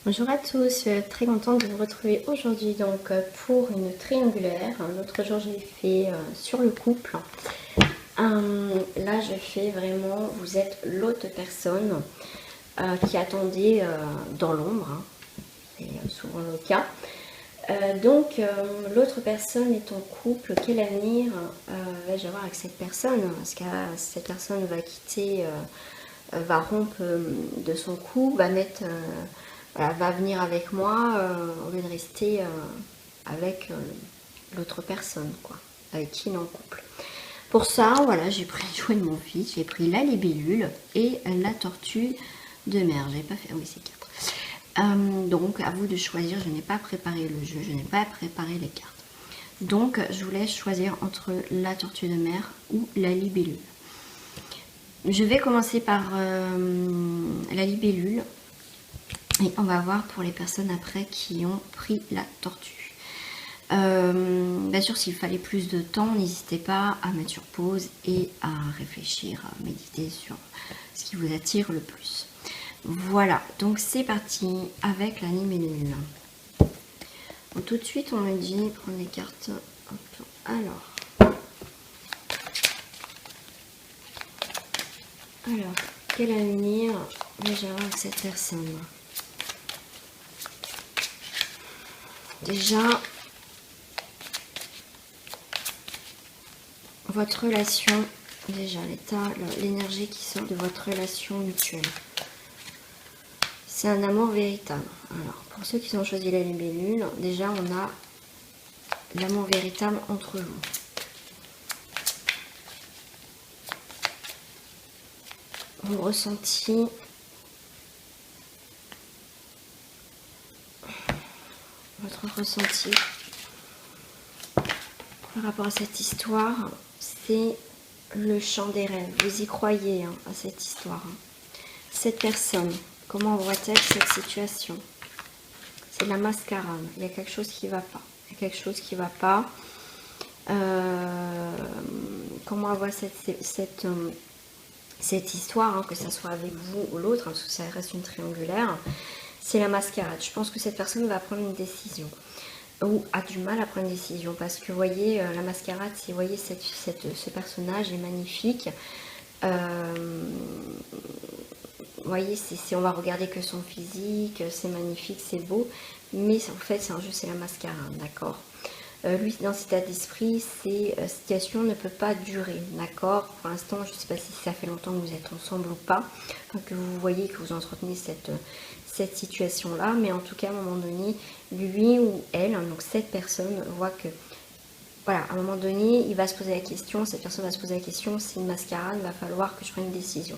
Bonjour à tous, je suis très contente de vous retrouver aujourd'hui donc pour une triangulaire. L'autre jour j'ai fait sur le couple. Là je fais vraiment, vous êtes l'autre personne qui attendait dans l'ombre, hein. C'est souvent le cas. L'autre personne est en couple. Quel avenir vais-je avoir avec cette personne? Est-ce que cette personne va quitter, va rompre de son couple, va mettre... voilà, va venir avec moi au lieu de rester avec l'autre personne, quoi, avec qui il est en couple. Pour ça, voilà, j'ai pris le jouet de mon fils, j'ai pris la libellule et la tortue de mer. J'ai pas fait, oui, c'est 4. Donc, à vous de choisir. Je n'ai pas préparé le jeu, je n'ai pas préparé les cartes. Donc, je vous laisse choisir entre la tortue de mer ou la libellule. Je vais commencer par la libellule. Et on va voir pour les personnes après qui ont pris la tortue. Bien sûr, s'il fallait plus de temps, n'hésitez pas à mettre sur pause et à réfléchir, à méditer sur ce qui vous attire le plus. Voilà, donc c'est parti avec la libellule. Bon, tout de suite, on me dit, prendre les cartes. Hop, alors, quel avenir vais-je avoir avec cette personne? Déjà, votre relation, déjà l'état, l'énergie qui sort de votre relation mutuelle. C'est un amour véritable. Alors, pour ceux qui ont choisi la libellule, déjà on a l'amour véritable entre vous. Vous ressentez votre ressenti par rapport à cette histoire, c'est le chant des rêves. Vous y croyez hein, à cette histoire. Hein. Cette personne, comment voit-elle cette situation? C'est la mascarade. Il y a quelque chose qui ne va pas. Il y a quelque chose qui ne va pas. Comment elle voit cette histoire, hein, que ce soit avec vous ou l'autre, hein, parce que ça reste une triangulaire, c'est la mascarade. Je pense que cette personne va prendre une décision ou a du mal à prendre une décision parce que vous voyez la mascarade, c'est, vous voyez ce personnage est magnifique. Vous voyez, on va regarder que son physique, c'est magnifique, c'est beau, mais en fait c'est un jeu, c'est la mascarade, d'accord. Lui, dans cet état d'esprit, cette situation ne peut pas durer, d'accord. Pour l'instant, je ne sais pas si ça fait longtemps que vous êtes ensemble ou pas, enfin, que vous voyez que vous entretenez cette situation-là, mais en tout cas, à un moment donné, lui ou elle, hein, donc cette personne, voit que, voilà, à un moment donné, il va se poser la question, cette personne va se poser la question, c'est une mascarade, il va falloir que je prenne une décision.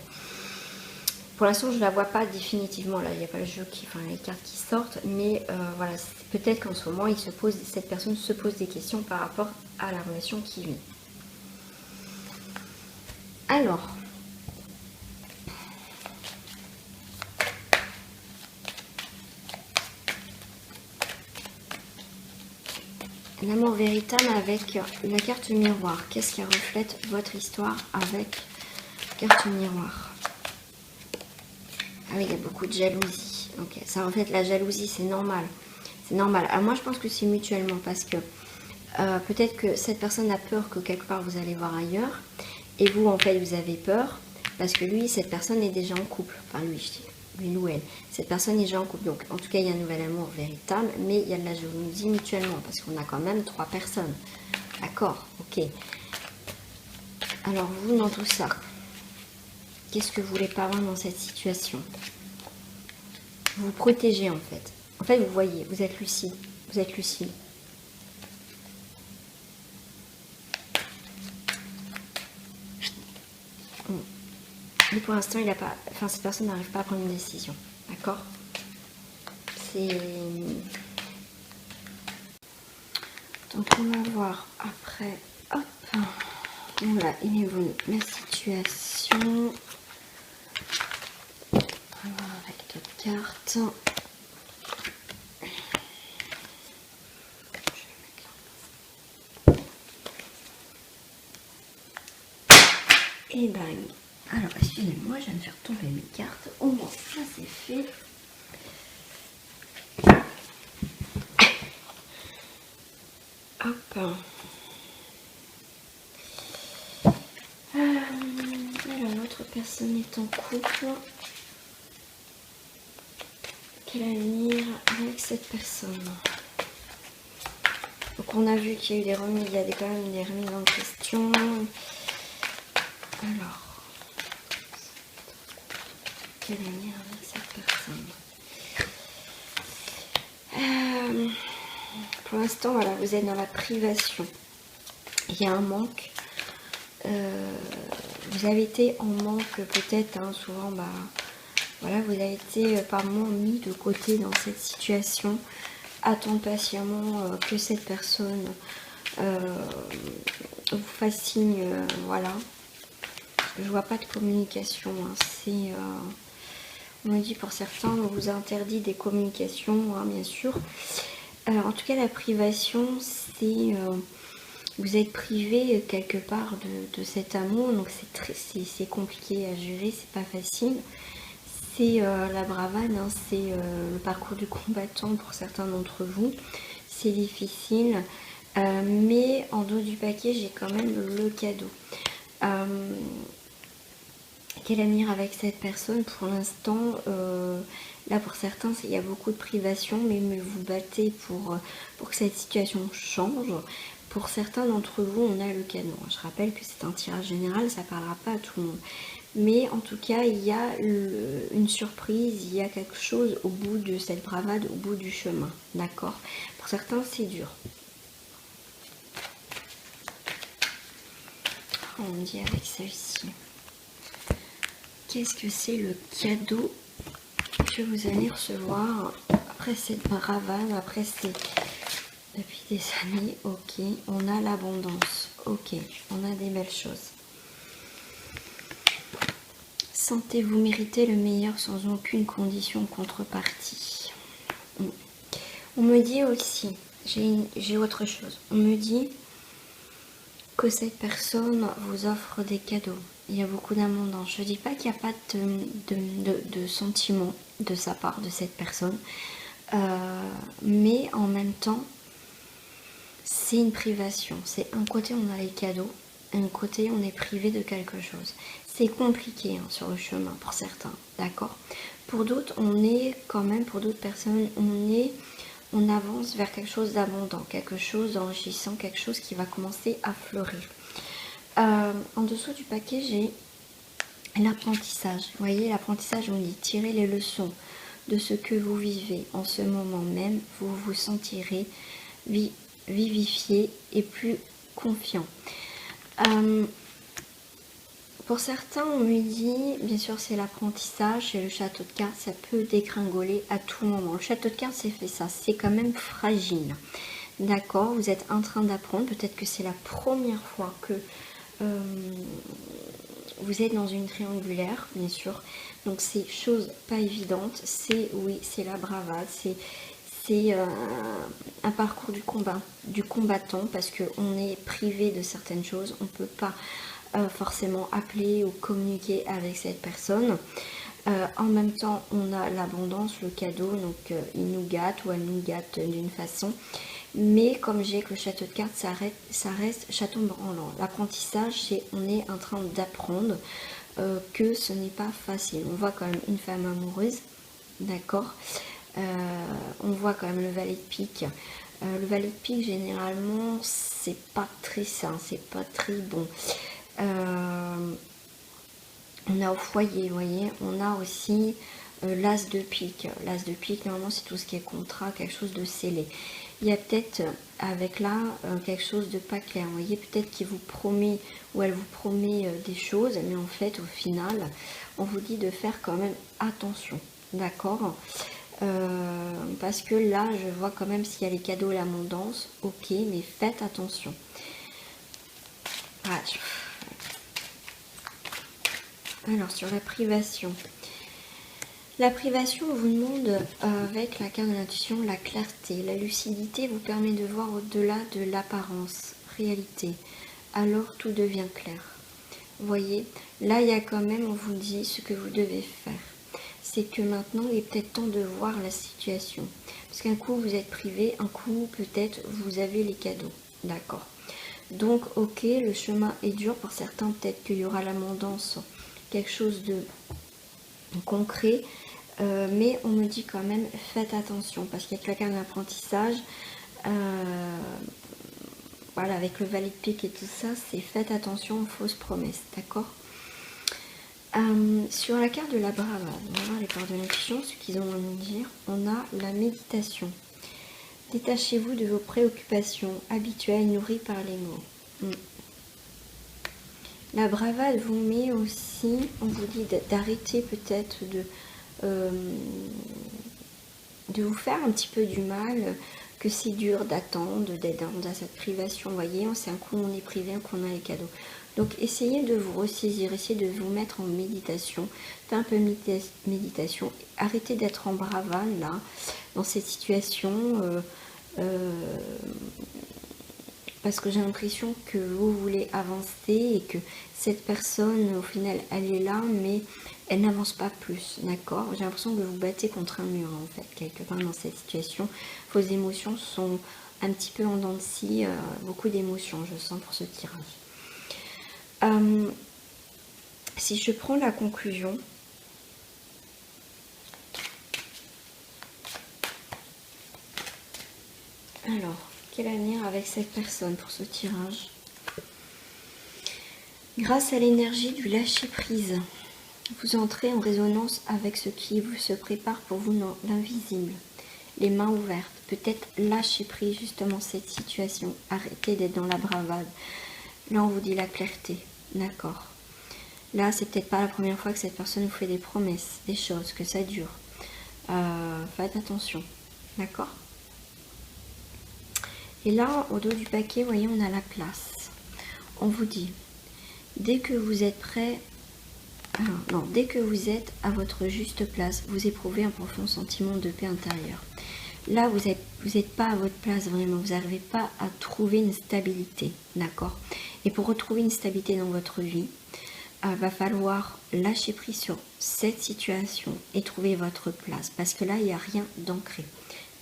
Pour l'instant, je ne la vois pas définitivement, là, il n'y a pas le jeu enfin les cartes qui sortent, mais voilà, peut-être qu'en ce moment, cette personne se pose des questions par rapport à la relation qui vit. Alors, l'amour véritable avec la carte miroir. Qu'est-ce qui reflète votre histoire avec carte miroir? Ah oui, il y a beaucoup de jalousie. Ok, ça reflète la jalousie, c'est normal. C'est normal. Alors moi, je pense que c'est mutuellement parce que peut-être que cette personne a peur que quelque part vous allez voir ailleurs. Et vous, en fait, vous avez peur parce que lui, cette personne est déjà en couple. Enfin, lui, je dis, lui ou elle. Cette personne est déjà en couple. Donc, en tout cas, il y a un nouvel amour véritable, mais il y a de la jalousie mutuellement parce qu'on a quand même 3 personnes. D'accord, ok. Alors, vous, dans tout ça, qu'est-ce que vous voulez pas voir dans cette situation? Vous vous protégez, en fait. En fait, vous voyez, vous êtes lucide. Vous êtes lucide. Mais pour l'instant, il a pas, enfin, cette personne n'arrive pas à prendre une décision. D'accord? C'est... Donc, on va voir après. Hop. Voilà, il évolue la situation. On va voir avec d'autres cartes. Et bang. Alors, excusez-moi, je viens de faire tomber mes cartes. Au moins, ça c'est fait. Hop. Alors, l'autre personne est en couple. Quel avenir avec cette personne? Donc, on a vu qu'il y a eu des remises, il y a quand même des remises en question. Alors, quel avenir avec cette personne? Pour l'instant, voilà, vous êtes dans la privation. Il y a un manque. Vous avez été en manque peut-être, hein, souvent, bah, voilà, vous avez été par moments mis de côté dans cette situation. Attendre patiemment que cette personne vous fasse signe, voilà. Je vois pas de communication, hein. C'est, on me dit pour certains, on vous interdit des communications, hein, bien sûr. En tout cas, la privation, c'est... vous êtes privé quelque part de cet amour, donc c'est compliqué à gérer, c'est pas facile. C'est la bravade, hein, c'est le parcours du combattant pour certains d'entre vous. C'est difficile, mais en dos du paquet, j'ai quand même le cadeau. Quel avenir avec cette personne? Pour l'instant, là pour certains, il y a beaucoup de privation, mais vous battez pour que cette situation change. Pour certains d'entre vous, on a le cadeau. Je rappelle que c'est un tirage général, ça ne parlera pas à tout le monde. Mais en tout cas, il y a une surprise, il y a quelque chose au bout de cette bravade, au bout du chemin. D'accord? Pour certains, c'est dur. On me dit avec celle-ci. Qu'est-ce que c'est le cadeau que vous allez recevoir après cette bravade, après ces... Depuis des années, ok, on a l'abondance, ok, on a des belles choses. Sentez-vous mériter le meilleur sans aucune condition contrepartie. On me dit aussi, j'ai autre chose, on me dit que cette personne vous offre des cadeaux. Il y a beaucoup d'abondance. Je ne dis pas qu'il n'y a pas de sentiment de sa part, de cette personne. Mais en même temps, c'est une privation. C'est un côté, on a les cadeaux. Un côté, on est privé de quelque chose. C'est compliqué, hein, sur le chemin pour certains. D'accord? Pour d'autres, on est quand même, pour d'autres personnes, on avance vers quelque chose d'abondant, quelque chose d'enrichissant, quelque chose qui va commencer à fleurir. En dessous du paquet, j'ai l'apprentissage. Vous voyez, l'apprentissage, on dit tirer les leçons de ce que vous vivez en ce moment même. Vous vous sentirez vivifié et plus confiant. Pour certains, on me dit, bien sûr, c'est l'apprentissage, c'est le château de cartes, ça peut dégringoler à tout moment. Le château de cartes, c'est fait ça, c'est quand même fragile. D'accord, vous êtes en train d'apprendre, peut-être que c'est la première fois que vous êtes dans une triangulaire, bien sûr. Donc, c'est chose pas évidente, c'est, oui, c'est la bravade, c'est un parcours du combattant, parce qu'on est privé de certaines choses, on ne peut pas forcément appeler ou communiquer avec cette personne. En même temps, on a l'abondance, le cadeau, donc il nous gâte ou elle nous gâte d'une façon. Mais comme j'ai que le château de cartes, ça reste château branlant. L'apprentissage, c'est on est en train d'apprendre que ce n'est pas facile. On voit quand même une femme amoureuse, d'accord. On voit quand même le valet de pique. Le valet de pique, généralement, c'est pas très sain, c'est pas très bon. On a au foyer, vous voyez, on a aussi l'as de pique. L'as de pique, normalement, c'est tout ce qui est contrat, quelque chose de scellé. Il y a peut-être avec là quelque chose de pas clair. Vous voyez, peut-être qu'il vous promet ou elle vous promet des choses, mais en fait, au final, on vous dit de faire quand même attention. D'accord? Parce que là, je vois quand même s'il y a les cadeaux, l'abondance, ok, mais faites attention. Voilà. Alors, sur la privation. La privation, on vous demande, avec la carte de l'intuition, la clarté. La lucidité vous permet de voir au-delà de l'apparence, réalité. Alors, tout devient clair. Vous voyez, là, il y a quand même, on vous dit ce que vous devez faire. C'est que maintenant, il est peut-être temps de voir la situation. Parce qu'un coup, vous êtes privé, un coup, peut-être, vous avez les cadeaux. D'accord. Donc, ok, le chemin est dur. Pour certains, peut-être qu'il y aura l'abondance, quelque chose de concret. Mais on me dit quand même, faites attention, parce qu'il y a quelqu'un d'apprentissage. Voilà, avec le valet de pique et tout ça, c'est faites attention aux fausses promesses, d'accord. Sur la carte de la bravade, on va voir les cartes de l'intuition, ce qu'ils ont à nous dire. On a la méditation. Détachez-vous de vos préoccupations habituelles nourries par les mots. La bravade vous met aussi, on vous dit d'arrêter peut-être de vous faire un petit peu du mal, que c'est dur d'attendre, d'être dans cette privation. Vous voyez, c'est un coup on est privé, un coup on a les cadeaux. Donc essayez de vous ressaisir, essayez de vous mettre en méditation, faites un peu de méditation, arrêtez d'être en bravade là, dans cette situation, parce que j'ai l'impression que vous voulez avancer et que cette personne au final elle est là mais elle n'avance pas plus, d'accord. J'ai l'impression que vous vous battez contre un mur en fait, quelque part dans cette situation. Vos émotions sont un petit peu en dents de scie, beaucoup d'émotions je sens pour ce tirage. Si je prends la conclusion, alors, quel avenir avec cette personne pour ce tirage? Grâce à l'énergie du lâcher-prise, vous entrez en résonance avec ce qui vous se prépare pour vous dans l'invisible. Les mains ouvertes, peut-être lâcher prise justement cette situation, arrêtez d'être dans la bravade. Là on vous dit la clarté, d'accord. Là c'est peut-être pas la première fois que cette personne vous fait des promesses, des choses, que ça dure. Faites attention, d'accord. Et là au dos du paquet, vous voyez, on a la place. On vous dit, dès que vous êtes prêt, dès que vous êtes à votre juste place, vous éprouvez un profond sentiment de paix intérieure. Là, vous êtes pas à votre place vraiment, vous n'arrivez pas à trouver une stabilité, d'accord. Et pour retrouver une stabilité dans votre vie, va falloir lâcher prise sur cette situation et trouver votre place, parce que là, il n'y a rien d'ancré,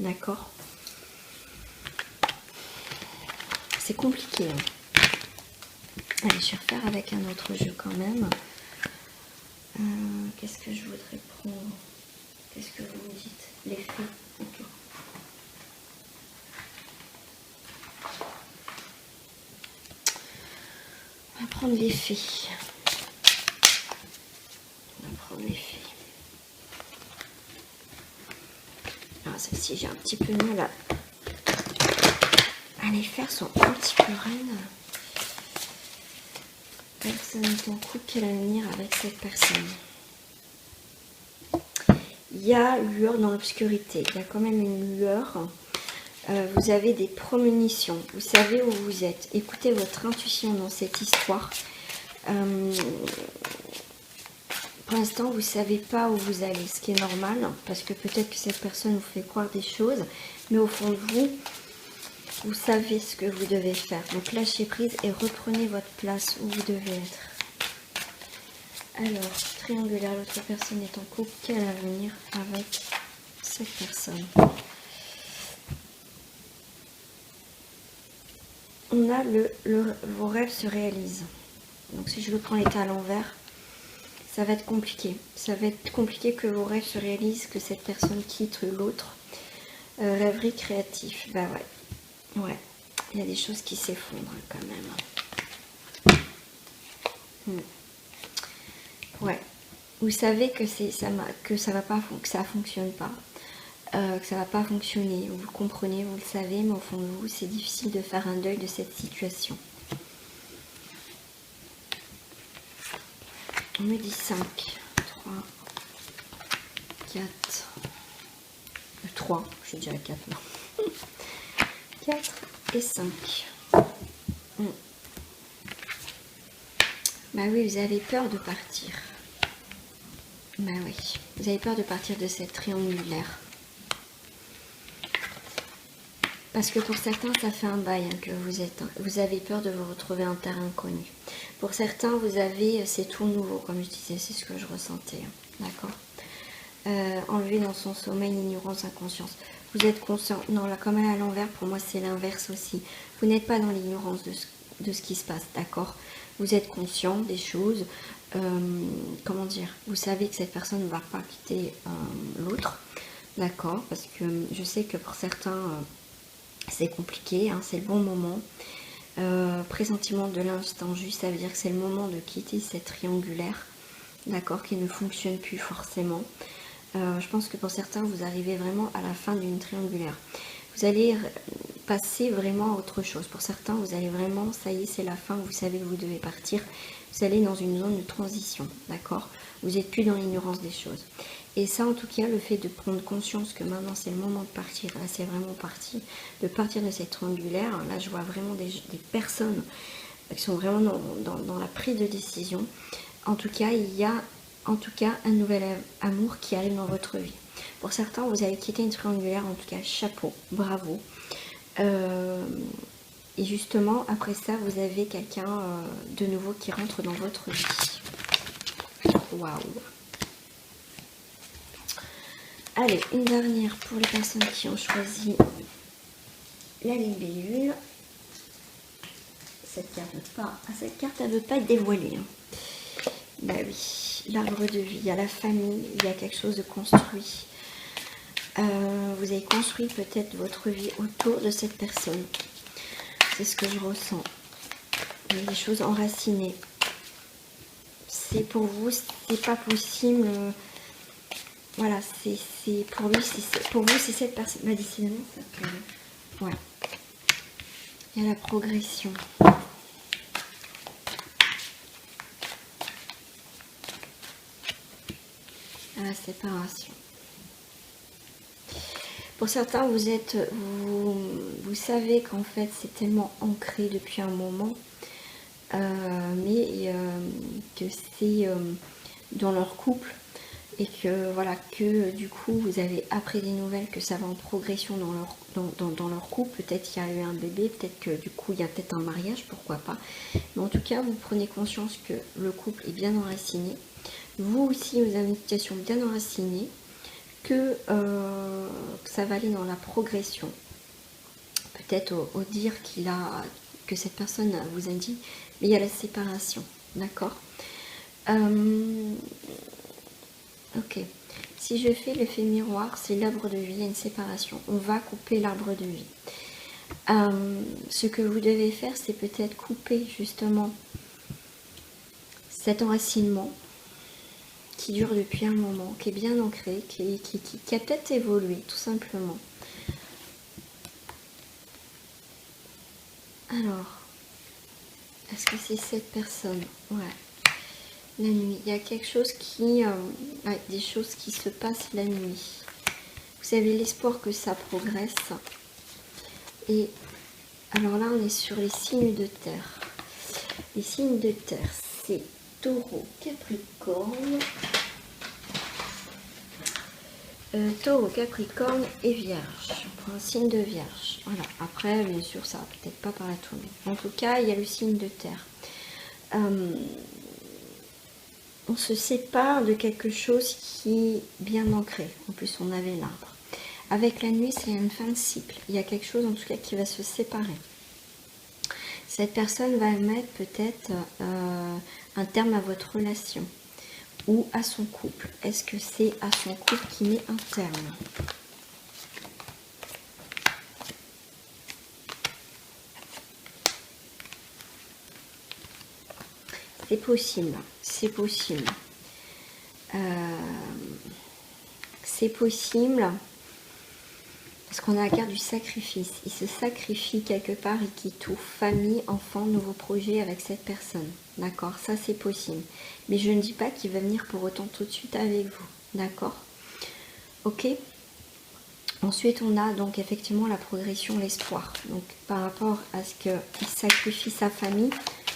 d'accord. C'est compliqué, hein. Allez, je vais refaire avec un autre jeu quand même. Qu'est-ce que je voudrais prendre? Qu'est-ce que vous me dites? Les fées, ok. On va prendre les fées. Alors celle-ci, j'ai un petit peu de mal à les faire, sont un petit peu reines. Personne n'est en couple, quel avenir avec cette personne? Il y a lueur dans l'obscurité, il y a quand même une lueur. Vous avez des prémonitions, vous savez où vous êtes. Écoutez votre intuition dans cette histoire. Pour l'instant, vous ne savez pas où vous allez, ce qui est normal, parce que peut-être que cette personne vous fait croire des choses, mais au fond de vous, vous savez ce que vous devez faire. Donc lâchez prise et reprenez votre place où vous devez être. Alors, triangulaire, l'autre personne est en couple, quel avenir avec cette personne? On a vos rêves se réalisent. Donc si je le prends l'état à l'envers, ça va être compliqué. Ça va être compliqué que vos rêves se réalisent, que cette personne quitte l'autre. Rêverie créative, bah ouais. Ouais, il y a des choses qui s'effondrent quand même. Ouais, vous savez que ça fonctionne pas, que ça va pas fonctionner. Vous le comprenez, vous le savez, mais au fond de vous, c'est difficile de faire un deuil de cette situation. On me dit 5, 3, 4, 3, je dirais 4, non. 4 et 5. Bah oui, vous avez peur de partir. Bah oui, vous avez peur de partir de cette triangulaire. Parce que pour certains, ça fait un bail que vous avez peur de vous retrouver en terrain inconnu. Pour certains, c'est tout nouveau, comme je disais, c'est ce que je ressentais. D'accord. Enlever dans son sommeil l'ignorance, inconscience. Vous êtes conscient. Non, là, comme elle est à l'envers, pour moi, c'est l'inverse aussi. Vous n'êtes pas dans l'ignorance de ce qui se passe, d'accord? Vous êtes conscient des choses. Comment dire? Vous savez que cette personne ne va pas quitter l'autre, d'accord? Parce que je sais que pour certains, c'est compliqué, hein, c'est le bon moment. Pressentiment de l'instant juste, ça veut dire que c'est le moment de quitter cette triangulaire, d'accord, qui ne fonctionne plus forcément. Je pense que pour certains, vous arrivez vraiment à la fin d'une triangulaire. Vous allez passer vraiment à autre chose. Pour certains, vous allez vraiment, ça y est, c'est la fin, vous savez que vous devez partir. Vous allez dans une zone de transition, d'accord? Vous n'êtes plus dans l'ignorance des choses. Et ça, en tout cas, le fait de prendre conscience que maintenant, c'est le moment de partir, là, c'est vraiment parti, de partir de cette triangulaire. Là, je vois vraiment des personnes qui sont vraiment dans la prise de décision. En tout cas, il y a un nouvel amour qui arrive dans votre vie. Pour certains, vous avez quitté une triangulaire, en tout cas, chapeau, bravo. Et justement, après ça, vous avez quelqu'un de nouveau qui rentre dans votre vie. Waouh! Allez, une dernière pour les personnes qui ont choisi la libellule. Cette carte, elle ne veut pas être dévoilée. Hein. Bah oui, l'arbre de vie, il y a la famille, il y a quelque chose de construit. Vous avez construit peut-être votre vie autour de cette personne. C'est ce que je ressens. Il y a des choses enracinées. C'est pour vous, c'est pas possible. Voilà, c'est pour lui, pour vous, c'est cette personne. Bah, décidément, ça peut. Ouais. Il y a la progression. À la séparation. Pour certains, vous savez qu'en fait, c'est tellement ancré depuis un moment, mais que c'est dans leur couple et que voilà, que du coup, vous avez appris des nouvelles que ça va en progression dans leur couple. Peut-être qu'il y a eu un bébé, peut-être que du coup, il y a peut-être un mariage, pourquoi pas. Mais en tout cas, vous prenez conscience que le couple est bien enraciné. Vous aussi, vous avez une situation bien enracinée. Que ça va aller dans la progression. Peut-être au dire que cette personne vous a dit, mais il y a la séparation, d'accord? Ok. Si je fais l'effet miroir, c'est l'arbre de vie, il y a une séparation. On va couper l'arbre de vie. Ce que vous devez faire, c'est peut-être couper justement cet enracinement qui dure depuis un moment, qui est bien ancré, qui a peut-être évolué, tout simplement. Alors, est-ce que c'est cette personne? Ouais. La nuit. Il y a quelque chose qui... ouais, des choses qui se passent la nuit. Vous avez l'espoir que ça progresse. Et alors là, on est sur les signes de terre. Les signes de terre, c'est Taureau, Capricorne... Taureau, Capricorne et Vierge, pour un signe de Vierge. Voilà. Après, bien sûr, ça va peut-être pas par la tournée. En tout cas, il y a le signe de terre. On se sépare de quelque chose qui est bien ancré. En plus, on avait l'arbre. Avec la nuit, c'est une fin de cycle. Il y a quelque chose, en tout cas, qui va se séparer. Cette personne va mettre peut-être un terme à votre relation. Ou à son couple. Est-ce que c'est à son couple qui met un terme? C'est possible. C'est possible. C'est possible. Parce qu'on a la carte du sacrifice. Il se sacrifie quelque part et quitte tout. Famille, enfant, nouveau projet avec cette personne. D'accord? Ça, c'est possible. Mais je ne dis pas qu'il va venir pour autant tout de suite avec vous. D'accord? Ok? Ensuite, on a donc effectivement la progression, l'espoir. Donc, par rapport à ce qu'il sacrifie sa famille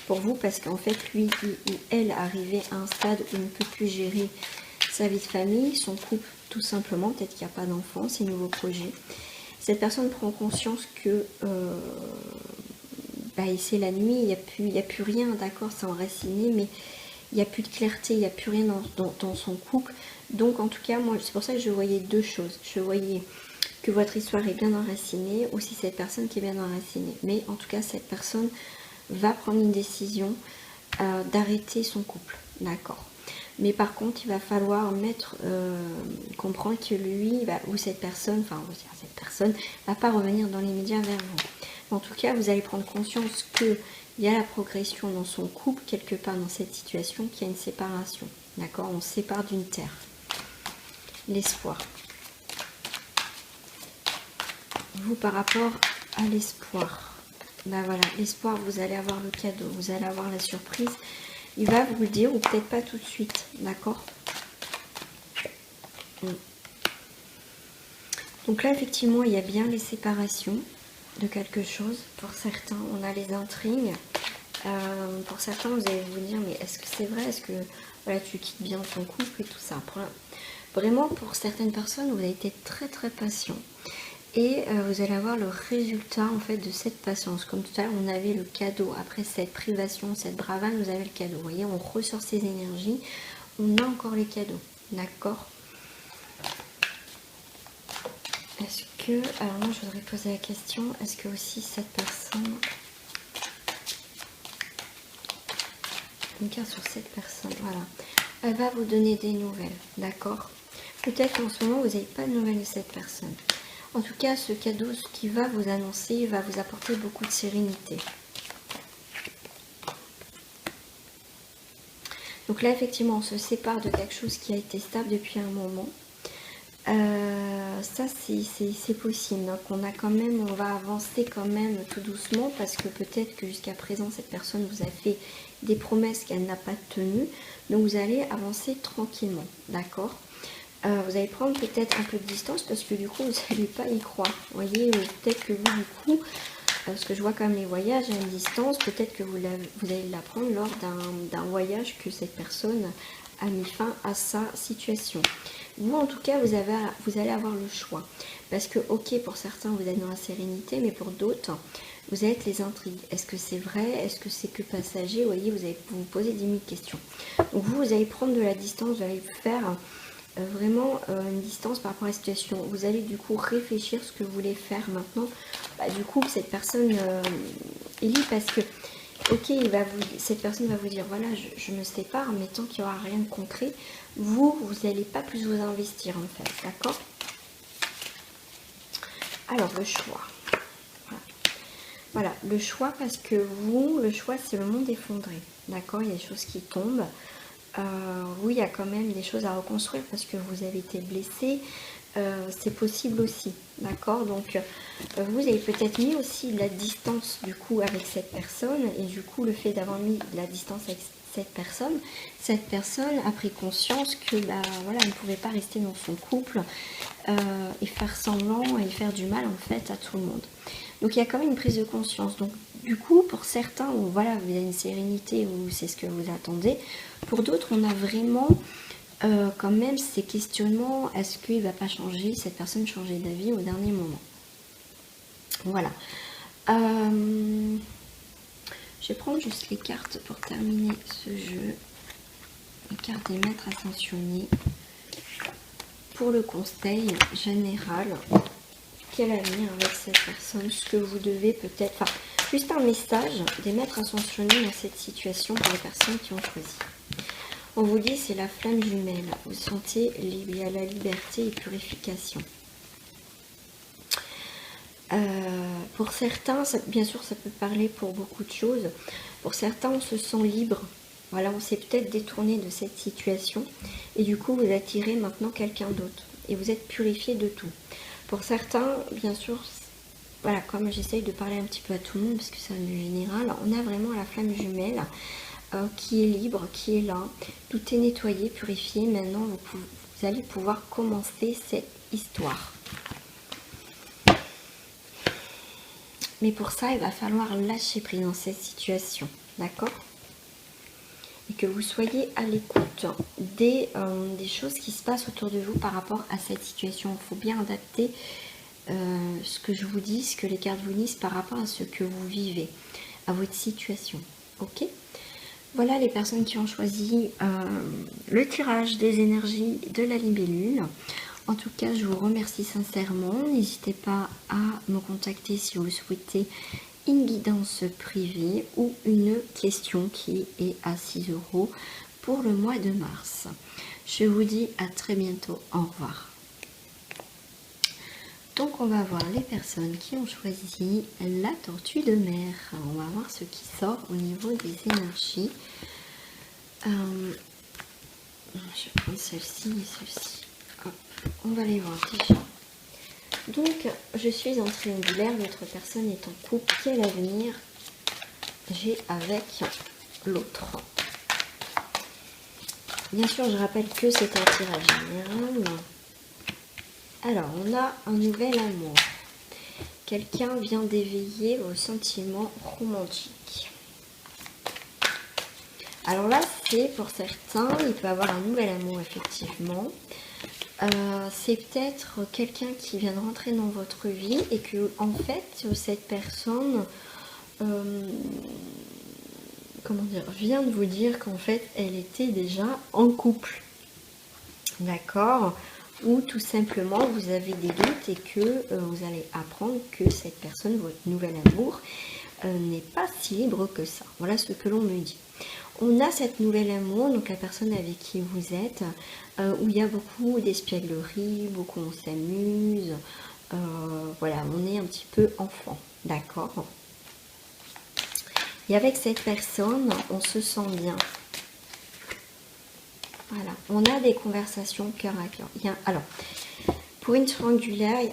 pour vous, parce qu'en fait, lui ou elle arrivait à un stade où il ne peut plus gérer sa vie de famille, son couple, tout simplement. Peut-être qu'il n'y a pas d'enfant, c'est un nouveau projet. Cette personne prend conscience que c'est la nuit, il n'y a plus rien, d'accord, c'est enraciné, mais il n'y a plus de clarté, il n'y a plus rien dans son couple. Donc, en tout cas, moi, c'est pour ça que je voyais deux choses. Je voyais que votre histoire est bien enracinée ou si cette personne qui est bien enracinée. Mais en tout cas, cette personne va prendre une décision d'arrêter son couple, d'accord. Mais par contre, il va falloir comprendre que lui, ou cette personne, va pas revenir dans les médias vers vous. En tout cas, vous allez prendre conscience qu'il y a la progression dans son couple, quelque part dans cette situation, qu'il y a une séparation, d'accord. On se sépare d'une terre. L'espoir. Vous, par rapport à l'espoir, voilà, l'espoir, vous allez avoir le cadeau, vous allez avoir la surprise. Il va vous le dire, ou peut-être pas tout de suite, d'accord. Donc là, effectivement, il y a bien les séparations de quelque chose. Pour certains, on a les intrigues. Pour certains, vous allez vous dire, mais est-ce que c'est vrai? Est-ce que voilà, tu quittes bien ton couple et tout ça? Vraiment, pour certaines personnes, vous avez été très très patient. Et vous allez avoir le résultat en fait de cette patience. Comme tout à l'heure, on avait le cadeau. Après cette privation, cette bravade, vous avez le cadeau. Vous voyez, on ressort ces énergies. On a encore les cadeaux. D'accord? Est-ce que... Alors moi, je voudrais poser la question. Est-ce que aussi cette personne... Une carte sur cette personne. Voilà. Elle va vous donner des nouvelles. D'accord? Peut-être qu'en ce moment, vous n'avez pas de nouvelles de cette personne. En tout cas, ce cadeau, ce qui va vous annoncer, va vous apporter beaucoup de sérénité. Donc là, effectivement, on se sépare de quelque chose qui a été stable depuis un moment. Ça, c'est possible. Donc, on va avancer quand même tout doucement parce que peut-être que jusqu'à présent, cette personne vous a fait des promesses qu'elle n'a pas tenues. Donc, vous allez avancer tranquillement. D'accord ? Vous allez prendre peut-être un peu de distance parce que du coup vous n'allez pas y croire. Vous voyez, peut-être que vous du coup, parce que je vois quand même les voyages à une distance, peut-être que vous allez l'apprendre lors d'un voyage que cette personne a mis fin à sa situation. Vous en tout cas, vous allez avoir le choix. Parce que ok, pour certains vous êtes dans la sérénité, mais pour d'autres, vous êtes les intrigues. Est-ce que c'est vrai? Est-ce que c'est que passager? Vous voyez, vous allez vous poser 10 000 questions. Donc vous allez prendre de la distance, vous allez faire... vraiment une distance par rapport à la situation. Vous allez du coup réfléchir ce que vous voulez faire maintenant. Du coup, cette personne est libre parce que, ok, cette personne va vous dire, voilà, je me sépare, mais tant qu'il n'y aura rien de concret, vous n'allez pas plus vous investir en fait, d'accord? Alors, le choix. Voilà, le choix parce que le choix, c'est le monde effondré, d'accord? Il y a des choses qui tombent. Oui, il y a quand même des choses à reconstruire parce que vous avez été blessé. C'est possible aussi, d'accord? Donc, vous avez peut-être mis aussi de la distance du coup avec cette personne et du coup, le fait d'avoir mis de la distance avec cette personne a pris conscience que, voilà, elle ne pouvait pas rester dans son couple et faire semblant et faire du mal en fait à tout le monde. Donc, il y a quand même une prise de conscience. Donc, du coup, pour certains, où voilà, vous avez une sérénité où c'est ce que vous attendez. Pour d'autres, on a vraiment quand même ces questionnements. Est-ce qu'il ne va pas changer, cette personne changer d'avis au dernier moment? Voilà. Je vais prendre juste les cartes pour terminer ce jeu. Les cartes des maîtres ascensionnés. Pour le conseil général, quel avenir avec cette personne? Ce que vous devez peut-être... Enfin, juste un message des maîtres ascensionnés dans cette situation pour les personnes qui ont choisi. On vous dit, c'est la flamme jumelle. Vous sentez il y a la liberté et purification. Pour certains, bien sûr, ça peut parler pour beaucoup de choses. Pour certains, on se sent libre. Voilà, on s'est peut-être détourné de cette situation. Et du coup, vous attirez maintenant quelqu'un d'autre. Et vous êtes purifié de tout. Pour certains, bien sûr, voilà, comme j'essaye de parler un petit peu à tout le monde, parce que c'est du général, on a vraiment la flamme jumelle qui est libre, qui est là. Tout est nettoyé, purifié. Maintenant, vous allez pouvoir commencer cette histoire. Mais pour ça, il va falloir lâcher prise dans cette situation. D'accord? Et que vous soyez à l'écoute des choses qui se passent autour de vous par rapport à cette situation. Il faut bien adapter ce que je vous dis, ce que les cartes vous disent par rapport à ce que vous vivez, à votre situation. Ok? Voilà les personnes qui ont choisi le tirage des énergies de la libellule. En tout cas, je vous remercie sincèrement. N'hésitez pas à me contacter si vous souhaitez une guidance privée ou une question qui est à 6 € pour le mois de mars. Je vous dis à très bientôt. Au revoir. Donc on va voir les personnes qui ont choisi la tortue de mer. On va voir ce qui sort au niveau des énergies. Je vais prendre celle-ci et celle-ci. On va les voir déjà. Donc je suis en triangulaire, notre personne est en couple. Quel avenir j'ai avec l'autre? Bien sûr, je rappelle que c'est un tirage général. Alors, on a un nouvel amour. Quelqu'un vient d'éveiller vos sentiments romantiques. Alors là, c'est pour certains, il peut avoir un nouvel amour, effectivement. C'est peut-être quelqu'un qui vient de rentrer dans votre vie et que, en fait, cette personne, vient de vous dire qu'en fait, elle était déjà en couple. D'accord? Ou tout simplement vous avez des doutes et que vous allez apprendre que cette personne, votre nouvel amour, n'est pas si libre que ça. Voilà ce que l'on me dit. On a cette nouvelle amour, donc la personne avec qui vous êtes, où il y a beaucoup d'espièglerie, beaucoup on s'amuse, voilà, on est un petit peu enfant, d'accord? Et avec cette personne, on se sent bien. Voilà, on a des conversations cœur à cœur. Alors, pour une triangulaire, il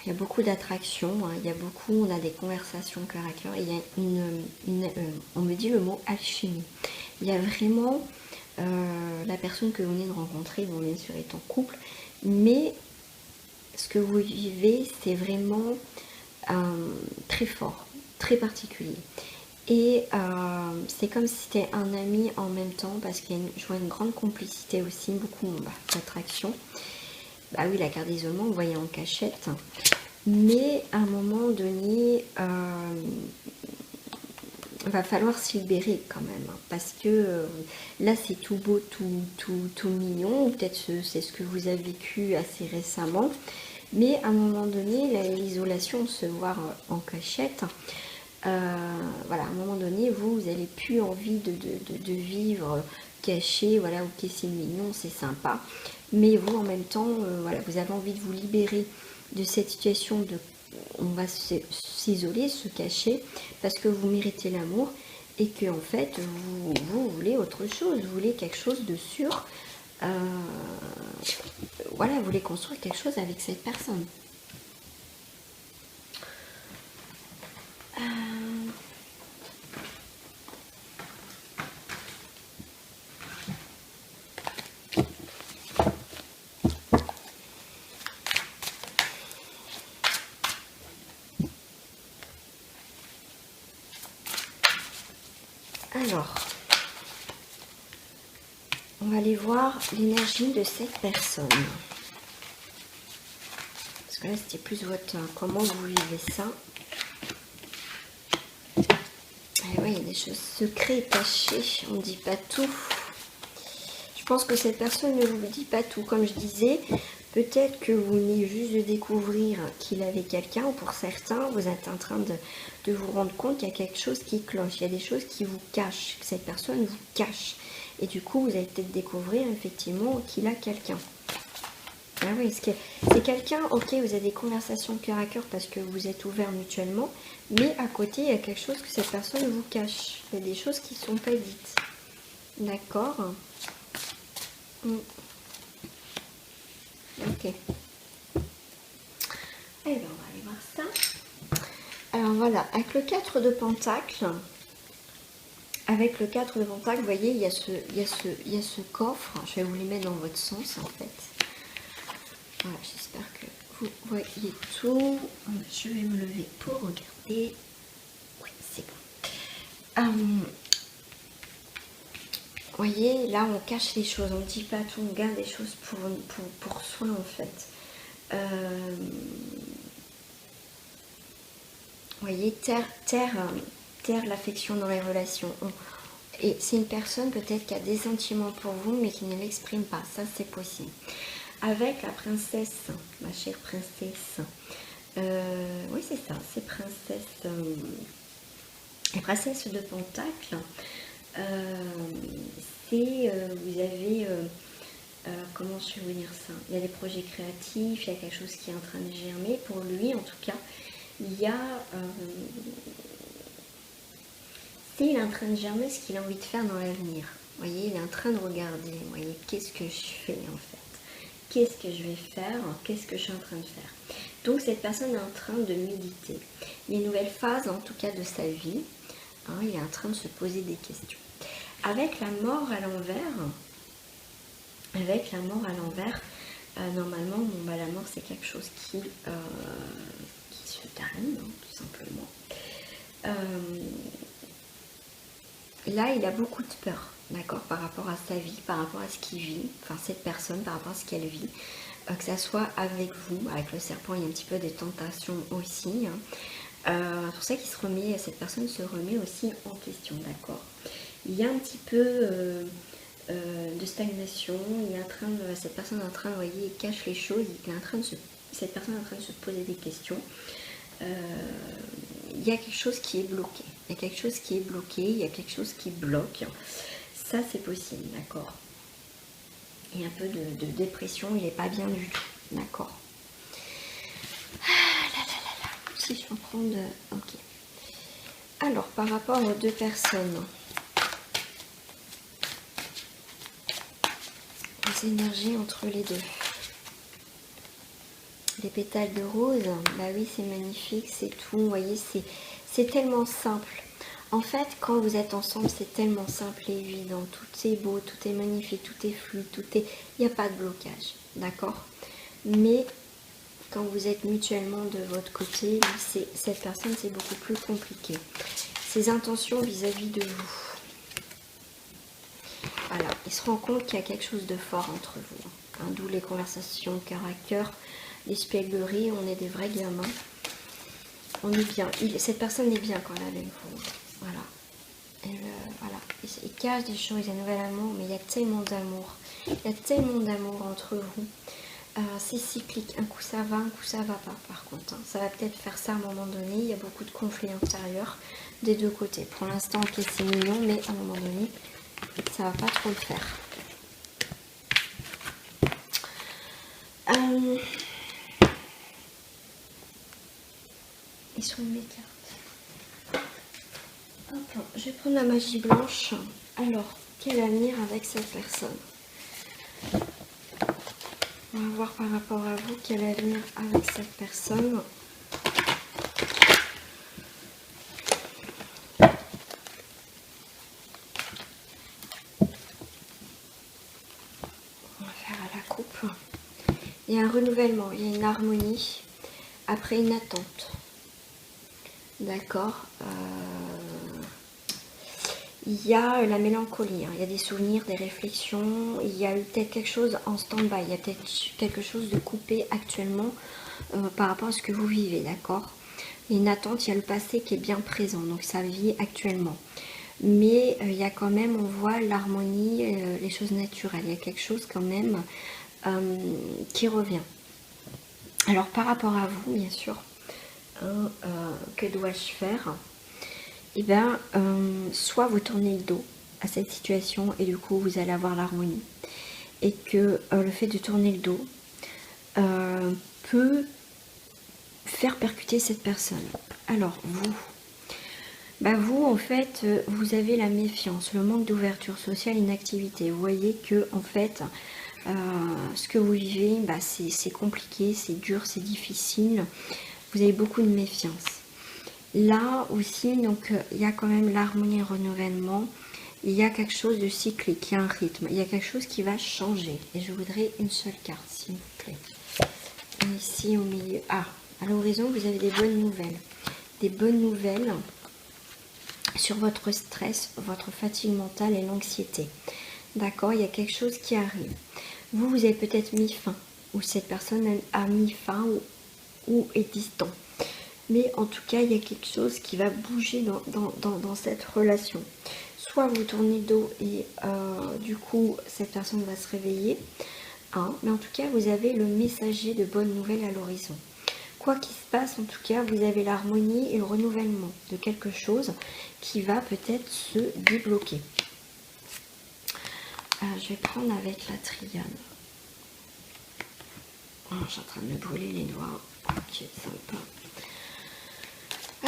y a beaucoup d'attractions, hein, on a des conversations cœur à cœur. Et il y a on me dit le mot alchimie. Il y a vraiment la personne que vous venez de rencontrer, bon, bien sûr, est en couple, mais ce que vous vivez, c'est vraiment très fort, très particulier. Et c'est comme si c'était un ami en même temps, parce qu'il y a je vois une grande complicité aussi, beaucoup d'attraction. Bah oui, la carte d'isolement, vous voyez en cachette. Mais à un moment donné, il va falloir se libérer quand même. Parce que là, c'est tout beau, tout mignon. Peut-être c'est ce que vous avez vécu assez récemment. Mais à un moment donné, l'isolation, se voir en cachette, voilà, à un moment donné, vous n'avez plus envie de vivre caché, voilà, ok, c'est mignon, c'est sympa, mais vous, en même temps, voilà, vous avez envie de vous libérer de cette situation on va s'isoler, se cacher, parce que vous méritez l'amour, et que, en fait, vous voulez autre chose, vous voulez quelque chose de sûr, voilà, vous voulez construire quelque chose avec cette personne. Alors, on va aller voir l'énergie de cette personne. Parce que là, c'était plus votre... comment vous vivez ça. Et oui, il y a des choses secrètes, cachées, on ne dit pas tout. Je pense que cette personne ne vous dit pas tout. Comme je disais, peut-être que vous venez juste de découvrir qu'il avait quelqu'un, ou pour certains, vous êtes en train de vous rendre compte qu'il y a quelque chose qui cloche. Il y a des choses qui vous cachent, que cette personne vous cache. Et du coup, vous allez peut-être découvrir effectivement qu'il a quelqu'un. Ah oui, c'est quelqu'un, ok, vous avez des conversations cœur à cœur parce que vous êtes ouverts mutuellement, mais à côté, il y a quelque chose que cette personne vous cache. Il y a des choses qui ne sont pas dites. D'accord? Ok. Eh bien, on va aller voir ça. Alors voilà, avec le 4 de Pentacle, vous voyez, il y a ce coffre. Je vais vous les mettre dans votre sens, en fait. Voilà, j'espère que vous voyez tout. Je vais me lever pour regarder. Oui, c'est bon. Vous voyez, là, on cache les choses. On ne dit pas tout, on garde les choses pour soi, en fait. Vous voyez, terre l'affection dans les relations. Et c'est une personne peut-être qui a des sentiments pour vous, mais qui ne l'exprime pas. Ça, c'est possible. avec la princesse, ma chère princesse. Oui, c'est ça, c'est princesse, la princesse de Pentacle. Vous avez, comment je vais vous dire ça, il y a des projets créatifs, il y a quelque chose qui est en train de germer. Pour lui, en tout cas, il y a... il est en train de germer ce qu'il a envie de faire dans l'avenir. Vous voyez, il est en train de regarder, vous voyez, qu'est-ce que je fais en fait? Qu'est-ce que je vais faire? Qu'est-ce que je suis en train de faire? Donc cette personne est en train de méditer. Il y a une nouvelle phase en tout cas de sa vie. Hein, il est en train de se poser des questions. Avec la mort à l'envers, normalement, la mort c'est quelque chose qui se termine, hein, tout simplement. Là, il a beaucoup de peur, d'accord, par rapport à sa vie, par rapport à ce qu'il vit, enfin cette personne, par rapport à ce qu'elle vit, que ça soit avec vous, avec le serpent, il y a un petit peu des tentations aussi. Hein. C'est pour ça qu'il se remet, cette personne se remet aussi en question, d'accord. Il y a un petit peu de stagnation, cette personne est en train, vous voyez, il cache les choses, cette personne est en train de se poser des questions. Il y a quelque chose qui est bloqué. Il y a quelque chose qui est bloqué, il y a quelque chose qui bloque. Ça, c'est possible, d'accord. Il y a un peu de dépression, il n'est pas bien du tout, d'accord. Ah là là là là. Si je reprends de... Ok. Alors, par rapport aux deux personnes, les énergies entre les deux. Des pétales de rose, bah oui, c'est magnifique, c'est tout, vous voyez, c'est tellement simple. En fait, quand vous êtes ensemble, c'est tellement simple et évident. Tout est beau, tout est magnifique, tout est fluide, il n'y a pas de blocage, d'accord? Mais quand vous êtes mutuellement de votre côté, cette personne, c'est beaucoup plus compliqué. Ses intentions vis-à-vis de vous. Voilà, il se rend compte qu'il y a quelque chose de fort entre vous. Hein, d'où les conversations cœur à cœur, l'espièglerie, on est des vrais gamins. On est bien. Cette personne est bien quand elle est avec vous. Voilà. Voilà. Il cache des choses, il y a un nouvel amour, mais il y a tellement d'amour. Il y a tellement d'amour entre vous. C'est cyclique. Un coup ça va, un coup ça va pas par contre. Hein. Ça va peut-être faire ça à un moment donné. Il y a beaucoup de conflits intérieurs des deux côtés. Pour l'instant, ok, c'est mignon, mais à un moment donné, ça va pas trop le faire. Et sur mes cartes. Hop, je vais prendre la magie blanche. Alors, quel avenir avec cette personne? On va voir par rapport à vous quel avenir avec cette personne. On va faire à la coupe. Il y a un renouvellement, il y a une harmonie après une attente. D'accord. Il y a la mélancolie, hein. Il y a des souvenirs, des réflexions, il y a eu peut-être quelque chose en stand-by, il y a peut-être quelque chose de coupé actuellement par rapport à ce que vous vivez, d'accord. Il y a une attente, il y a le passé qui est bien présent, donc ça vit actuellement. Mais il y a quand même, on voit l'harmonie, les choses naturelles, il y a quelque chose quand même qui revient. Alors par rapport à vous, bien sûr, hein, que dois-je faire? Eh bien, soit vous tournez le dos à cette situation et du coup vous allez avoir l'harmonie. Et que le fait de tourner le dos peut faire percuter cette personne. Alors, vous en fait, vous avez la méfiance, le manque d'ouverture sociale, inactivité. Vous voyez que, en fait, ce que vous vivez, c'est compliqué, c'est dur, c'est difficile. Vous avez beaucoup de méfiance. Là aussi, donc, il y a quand même l'harmonie et le renouvellement. Il y a quelque chose de cyclique, il y a un rythme, il y a quelque chose qui va changer. Et je voudrais une seule carte, s'il vous plaît. Et ici, au milieu, à l'horizon, vous avez des bonnes nouvelles. Des bonnes nouvelles sur votre stress, votre fatigue mentale et l'anxiété. D'accord, il y a quelque chose qui arrive. Vous avez peut-être mis fin, ou cette personne a mis fin, ou est distant. Mais en tout cas, il y a quelque chose qui va bouger dans cette relation. Soit vous tournez le dos et du coup, cette personne va se réveiller. hein, mais en tout cas, vous avez le messager de bonnes nouvelles à l'horizon. Quoi qu'il se passe, en tout cas, vous avez l'harmonie et le renouvellement de quelque chose qui va peut-être se débloquer. Je vais prendre avec la triade. Oh, je suis en train de me brûler les doigts. Ok, sympa.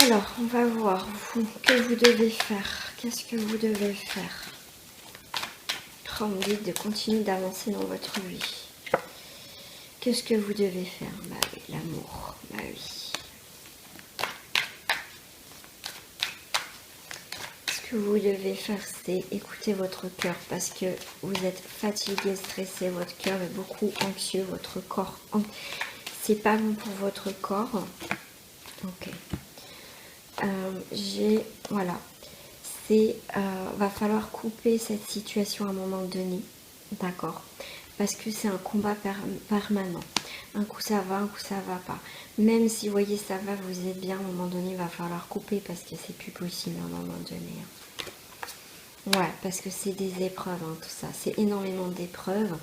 Alors, on va voir, vous, que vous devez faire. Qu'est-ce que vous devez faire? Oh, on me dit de continuer d'avancer dans votre vie. Qu'est-ce que vous devez faire? Bah oui, l'amour. Bah oui. Ce que vous devez faire, c'est écouter votre cœur parce que vous êtes fatigué, stressé, votre cœur est beaucoup anxieux, votre corps. C'est pas bon pour votre corps. Ok. Voilà. Va falloir couper cette situation à un moment donné. D'accord? Parce que c'est un combat permanent. Un coup ça va, un coup ça va pas. Même si vous voyez ça va, vous êtes bien, à un moment donné, il va falloir couper parce que c'est plus possible à un moment donné. Ouais, parce que c'est des épreuves, hein, tout ça. C'est énormément d'épreuves.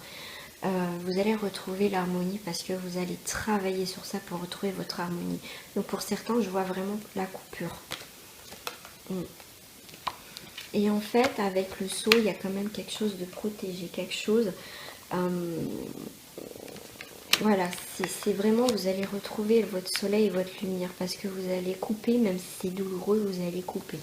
Vous allez retrouver l'harmonie parce que vous allez travailler sur ça pour retrouver votre harmonie. Donc pour certains, je vois vraiment la coupure. Et en fait, avec le saut, il y a quand même quelque chose de protégé, quelque chose... voilà, c'est vraiment, vous allez retrouver votre soleil et votre lumière parce que vous allez couper, même si c'est douloureux, vous allez couper.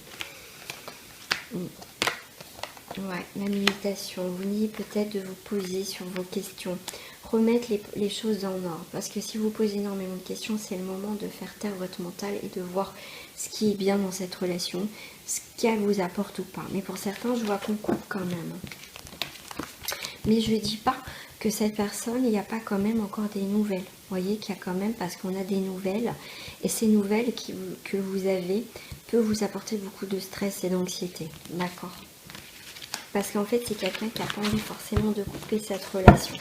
Ouais, la méditation, vous venez peut-être de vous poser sur vos questions, remettre les choses en ordre. Parce que si vous posez énormément de questions, c'est le moment de faire taire votre mental et de voir ce qui est bien dans cette relation, ce qu'elle vous apporte ou pas. Mais pour certains, je vois qu'on coupe quand même. Mais je ne dis pas que cette personne, il n'y a pas quand même encore des nouvelles. Vous voyez qu'il y a quand même, parce qu'on a des nouvelles, et ces nouvelles que vous avez peuvent vous apporter beaucoup de stress et d'anxiété. D'accord? Parce qu'en fait, c'est quelqu'un qui n'a pas envie forcément de couper cette relation.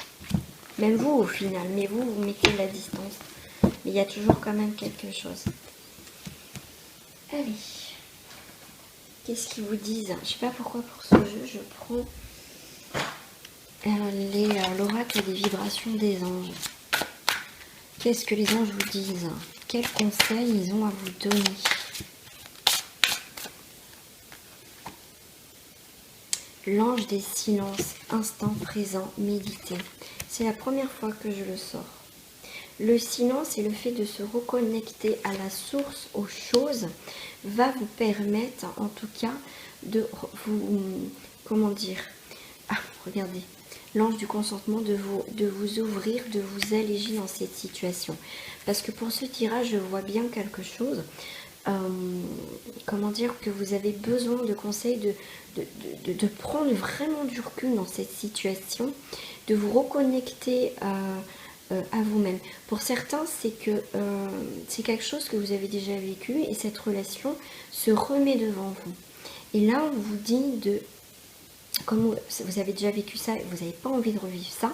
Même vous, au final. Mais vous, vous mettez de la distance. Mais il y a toujours quand même quelque chose. Allez. Qu'est-ce qu'ils vous disent? Je ne sais pas pourquoi pour ce jeu, je prends l'oracle des vibrations des anges. Qu'est-ce que les anges vous disent? Quels conseils ils ont à vous donner? L'ange des silences, instant présent, méditer. C'est la première fois que je le sors. Le silence et le fait de se reconnecter à la source, aux choses, va vous permettre, en tout cas, de vous, comment dire, regardez, l'ange du consentement, de vous ouvrir, de vous alléger dans cette situation. Parce que pour ce tirage, je vois bien quelque chose. Comment dire, que vous avez besoin de conseils, de prendre vraiment du recul dans cette situation, de vous reconnecter à vous-même. Pour certains, c'est c'est quelque chose que vous avez déjà vécu et cette relation se remet devant vous. Et là, on vous dit comme vous avez déjà vécu ça et vous n'avez pas envie de revivre ça,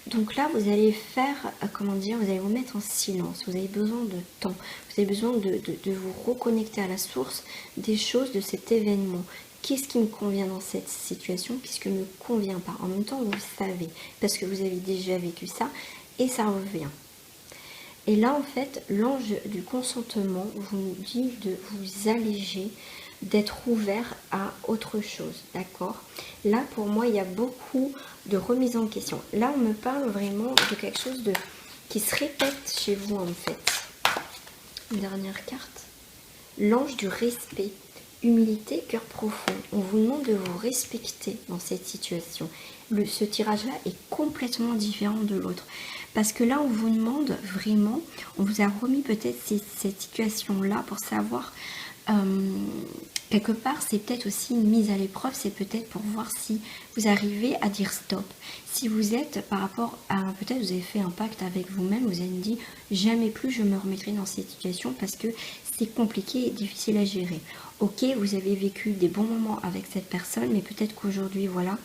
donc là, vous allez faire, comment dire, vous allez vous mettre en silence. Vous avez besoin de temps. Vous avez besoin de vous reconnecter à la source des choses de cet événement. Qu'est-ce qui me convient dans cette situation? Qu'est-ce qui ne me convient pas? En même temps, vous le savez, parce que vous avez déjà vécu ça et ça revient. Et là, en fait, l'ange du consentement vous dit de vous alléger, d'être ouvert à autre chose, d'accord? Là, pour moi, il y a beaucoup de remise en question. Là, on me parle vraiment de quelque chose qui se répète chez vous, en fait. Une dernière carte. L'ange du respect. Humilité, cœur profond. On vous demande de vous respecter dans cette situation. Ce tirage-là est complètement différent de l'autre. Parce que là, on vous demande vraiment, on vous a remis peut-être cette situation-là pour savoir... quelque part, c'est peut-être aussi une mise à l'épreuve, c'est peut-être pour voir si vous arrivez à dire stop. Si vous êtes par rapport à, peut-être vous avez fait un pacte avec vous-même, vous avez dit jamais plus je me remettrai dans cette situation parce que c'est compliqué et difficile à gérer. Ok, vous avez vécu des bons moments avec cette personne, mais peut-être qu'aujourd'hui, voilà,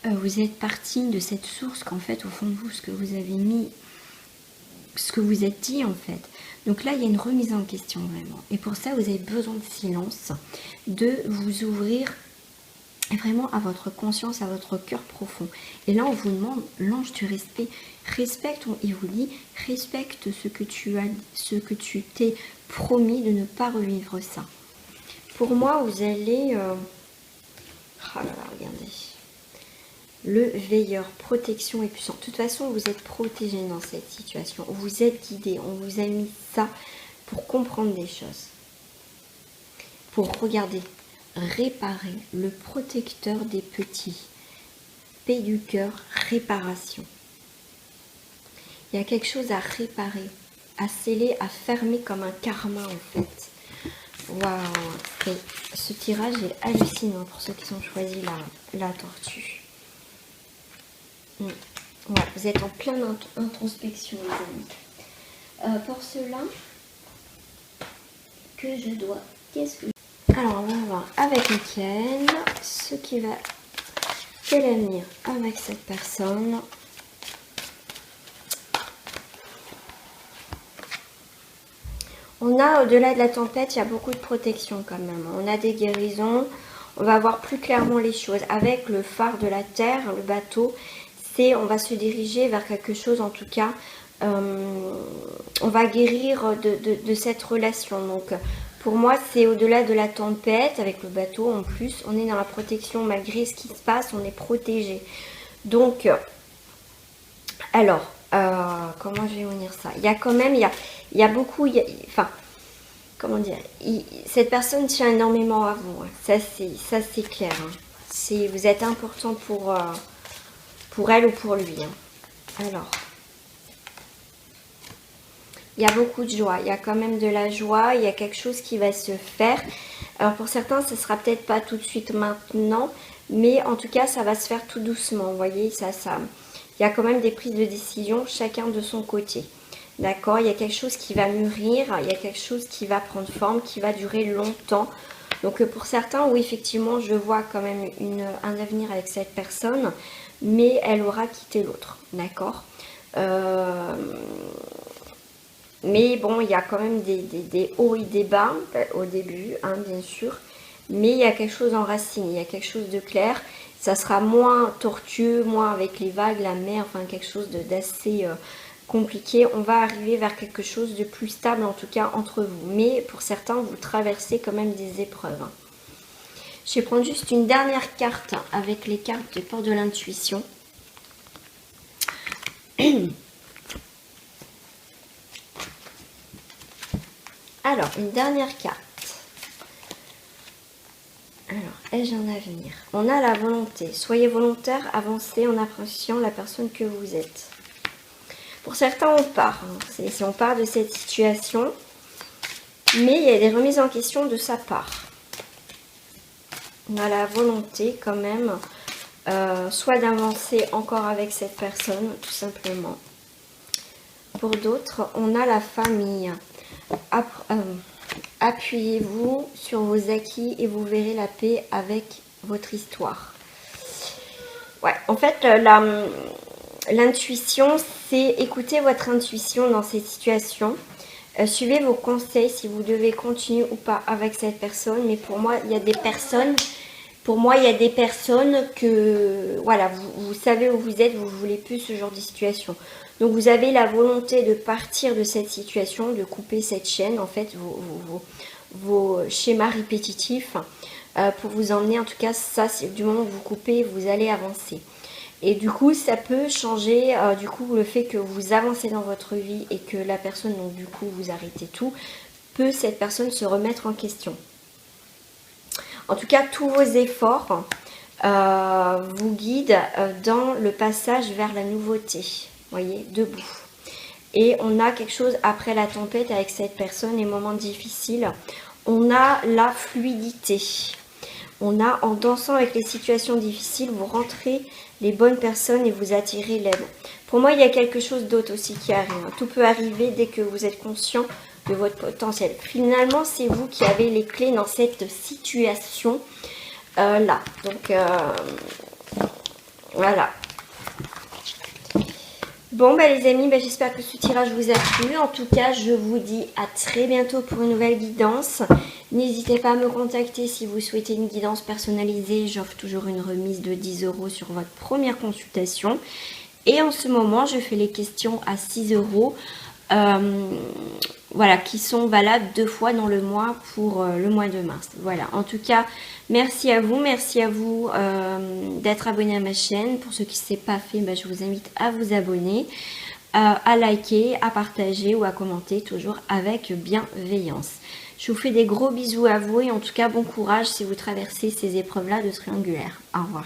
vous êtes parti de cette source qu'en fait, au fond de vous, ce que vous avez mis, ce que vous êtes dit en fait. Donc là, il y a une remise en question vraiment. Et pour ça, vous avez besoin de silence, de vous ouvrir vraiment à votre conscience, à votre cœur profond. Et là, on vous demande l'ange du respect. Respecte, il vous dit, respecte ce que tu t'es promis de ne pas revivre ça. Pour moi, vous allez... Oh là là, regardez. Le veilleur, protection et puissant. De toute façon, vous êtes protégé dans cette situation. Vous êtes guidé. On vous a mis ça pour comprendre des choses. Pour regarder, réparer, le protecteur des petits. Paix du cœur, réparation. Il y a quelque chose à réparer, à sceller, à fermer comme un karma en fait. Waouh, ce tirage est hallucinant pour ceux qui ont choisi la tortue. Ouais, vous êtes en pleine introspection, les amis. Pour cela, que je dois... Alors, on va voir avec Mickaël ce qui va... Quel avenir avec cette personne. On a, au-delà de la tempête, il y a beaucoup de protection quand même. On a des guérisons. On va voir plus clairement les choses. Avec le phare de la terre, le bateau, on va se diriger vers quelque chose, en tout cas, on va guérir de cette relation. Donc, pour moi, c'est au-delà de la tempête, avec le bateau en plus. On est dans la protection, malgré ce qui se passe, on est protégé. Donc, alors, comment je vais unir ça? Il y a quand même, il y a beaucoup, enfin, comment dire, cette personne tient énormément à vous, hein. Ça c'est clair, hein. Vous êtes important pour elle ou pour lui, hein. Alors, il y a beaucoup de joie, il y a quand même de la joie, il y a quelque chose qui va se faire. Alors pour certains, ce sera peut-être pas tout de suite maintenant, mais en tout cas, ça va se faire tout doucement, vous voyez, il y a quand même des prises de décision, chacun de son côté. D'accord, il y a quelque chose qui va mûrir, il y a quelque chose qui va prendre forme, qui va durer longtemps. Donc pour certains, oui, effectivement, je vois quand même un avenir avec cette personne, mais elle aura quitté l'autre, d'accord. Mais bon, il y a quand même des hauts et des bas au début, hein, bien sûr. Mais il y a quelque chose enraciné, il y a quelque chose de clair. Ça sera moins tortueux, moins avec les vagues, la mer, enfin quelque chose d'assez compliqué. On va arriver vers quelque chose de plus stable, en tout cas entre vous. Mais pour certains, vous traversez quand même des épreuves, hein. Je vais prendre juste une dernière carte avec les cartes de porte de l'intuition. Alors, une dernière carte. Alors, ai-je un avenir? On a la volonté. Soyez volontaire, avancez en appréciant la personne que vous êtes. Pour certains, on part. Hein. Si on part de cette situation, mais il y a des remises en question de sa part. On a la volonté quand même, soit d'avancer encore avec cette personne, tout simplement. Pour d'autres, on a la famille. Appuyez-vous sur vos acquis et vous verrez la paix avec votre histoire. Ouais, en fait, l'intuition, c'est écouter votre intuition dans cette situation. Suivez vos conseils si vous devez continuer ou pas avec cette personne. Mais pour moi, il y a des personnes... que, voilà, vous savez où vous êtes, vous ne voulez plus ce genre de situation. Donc vous avez la volonté de partir de cette situation, de couper cette chaîne, en fait, vos schémas répétitifs, pour vous emmener, en tout cas, ça, du moment que vous coupez, vous allez avancer. Et du coup, ça peut changer, du coup, le fait que vous avancez dans votre vie et que la personne, donc du coup, vous arrêtez tout, peut cette personne se remettre en question. En tout cas, tous vos efforts vous guident dans le passage vers la nouveauté. Vous voyez, debout. Et on a quelque chose après la tempête avec cette personne, les moments difficiles. On a la fluidité. On a, en dansant avec les situations difficiles, vous rentrez les bonnes personnes et vous attirez l'aide. Pour moi, il y a quelque chose d'autre aussi qui arrive. Tout peut arriver dès que vous êtes conscient de votre potentiel. Finalement, c'est vous qui avez les clés dans cette situation là. Donc, voilà. Bon, bah, les amis, bah, j'espère que ce tirage vous a plu. En tout cas, je vous dis à très bientôt pour une nouvelle guidance. N'hésitez pas à me contacter si vous souhaitez une guidance personnalisée. J'offre toujours une remise de 10 € sur votre première consultation. Et en ce moment, je fais les questions à 6 €. Voilà, qui sont valables 2 fois dans le mois pour le mois de mars. Voilà, en tout cas, merci à vous d'être abonné à ma chaîne. Pour ceux qui ne sont pas fait, je vous invite à vous abonner, à liker, à partager ou à commenter, toujours avec bienveillance. Je vous fais des gros bisous à vous et en tout cas, bon courage si vous traversez ces épreuves-là de triangulaire. Au revoir.